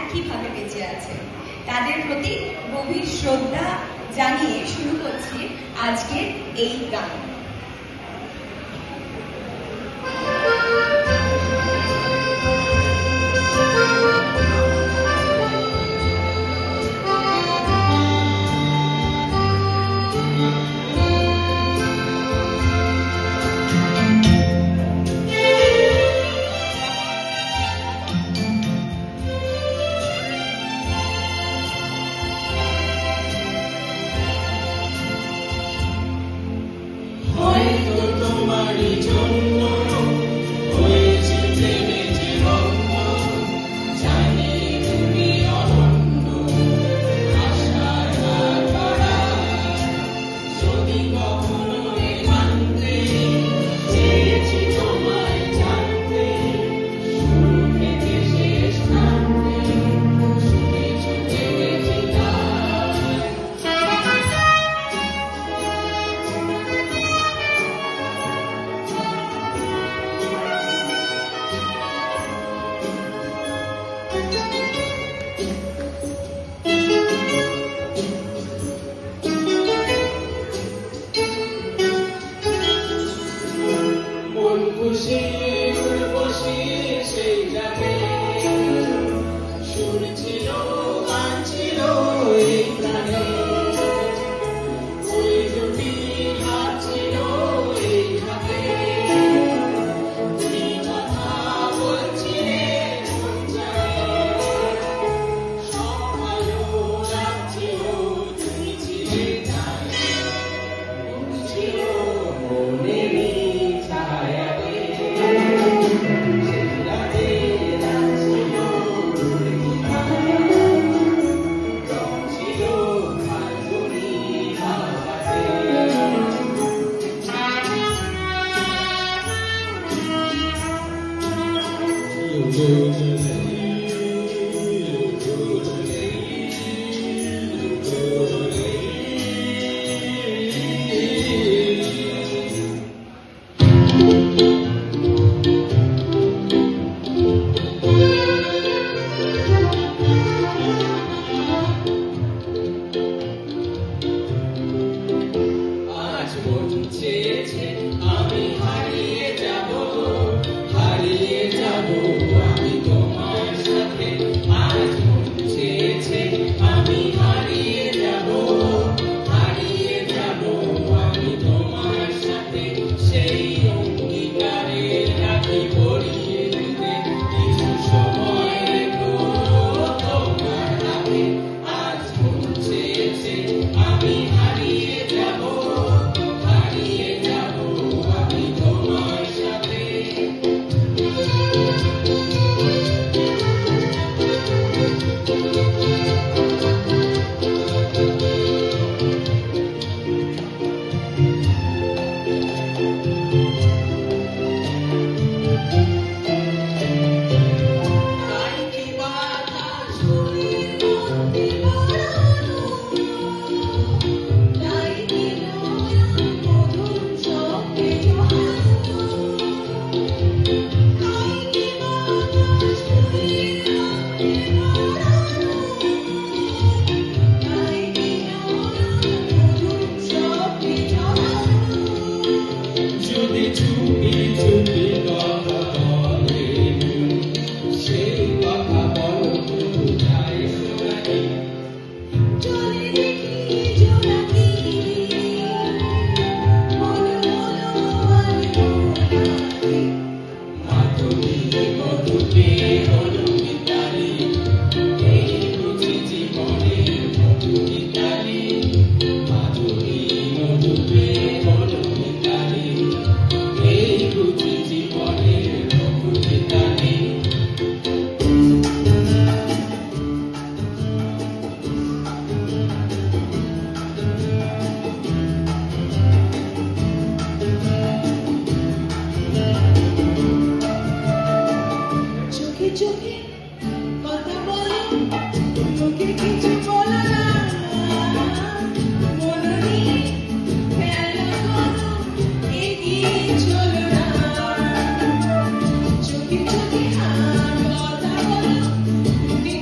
একইভাবে বেঁচে আছে। তাদের প্রতি গভীর শ্রদ্ধা জানিয়ে শুরু করছি আজকের এই গান।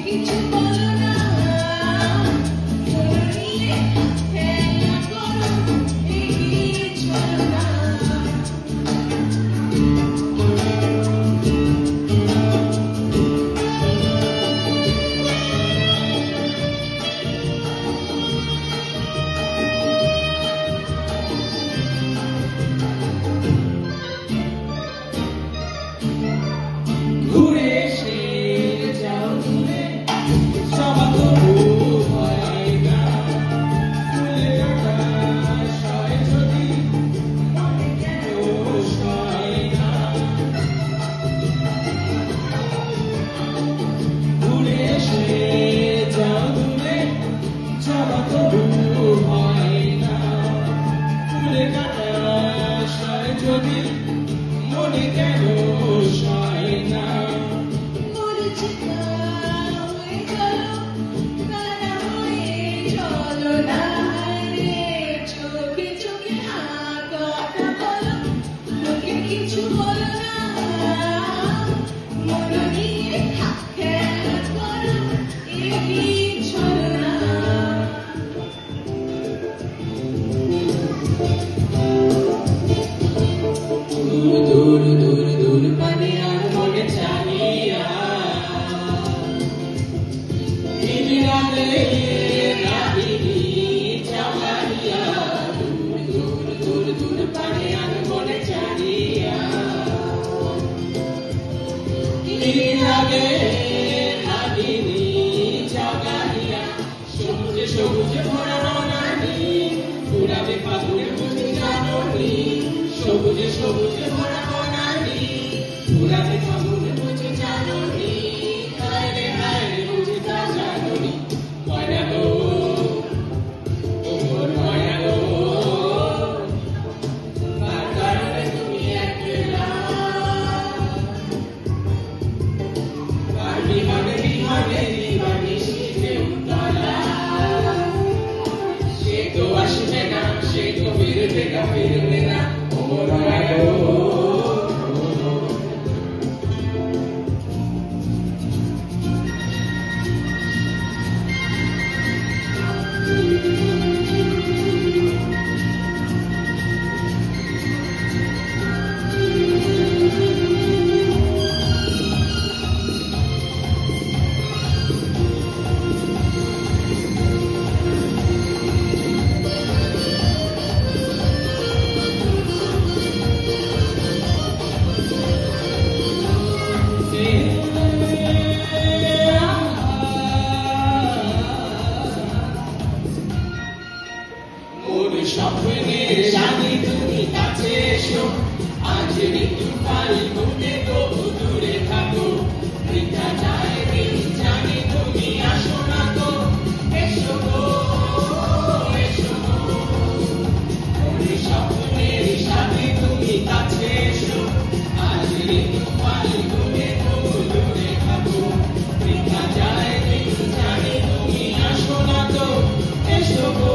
Thank you. হলো না মন নিয়ে খেলা করো এগিয়ে চলো না দূর দূর দূর পানে আর মনে চাহিয়া রাধে রাধিনী চাহিয়া দূর দূর দূর দূর পানে আর মনে চাহিয়া রাধে রাধিনী চাহিয়া সবুজ সবুজ ভরা বনানি ফুরাবে ফাগুনের বুঝি জাননি সবুজ সবুজ ভরা বনানি ফুরাবে ফাগুনের বুঝি জাননি হায় রে বুঝি তা জাননি ময়না গো ও মোর ময়না গো কার কারণে তুমি একলা কার বিহানে বিহানে দিবানি শীতে উতলা সে তো আসবে না সে তো ফিরবে না ও মোর ময়না গো স্বপ্নের রানী তুমি কাছে এসো আজ ঋতু ফাল্গুনে তবু দূরে থাকো বৃথা যায় দিন জানি তুমি আসো না তো এসো গো এসো গো স্বপ্নের সাথে তুমি কাছে এসো আজ ঋতু ফাল্গুনে তবু দূরে থাকো বৃথা যায় দিন জানি তুমি আসো না তো এসো গো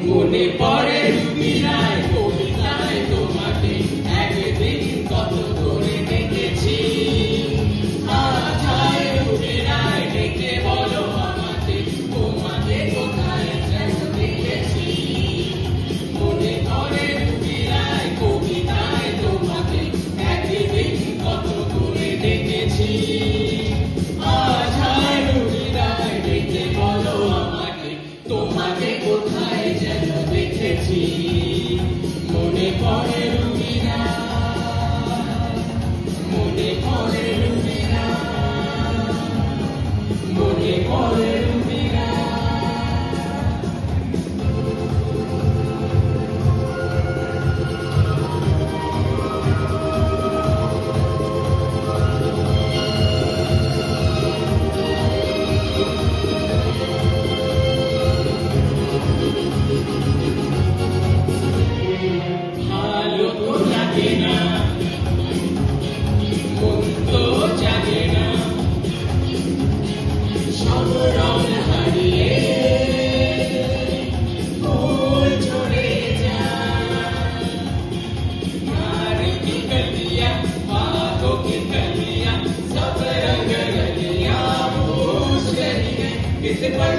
মনে পড়ে রুবিরায় কবিতায় তোমাকে একদিন কত করে দেখেছি আজ রুবিরায় ডেকে বলো আমাকে তোমাকে কোথায় যেন দেখেছি মনে পড়ে রুবিরায় কবিতায় তোমাকে একদিন কত করে দেখেছি আজ রুবিরায় ডেকে বলো আমাকে তোমাকে কোথায় যেন দেখেছি মনে পড়ে রুবিরা মনে পড়ে রুবিরা মনে পড়ে রুবিরা ভালো তো লাগে না মন্দ জাগে না সব রং হারিয়ে ফুল ঝরে যায় আর কি কলিয়া बातों की कलियां सब रंग रलियां पूछ रही है किस पर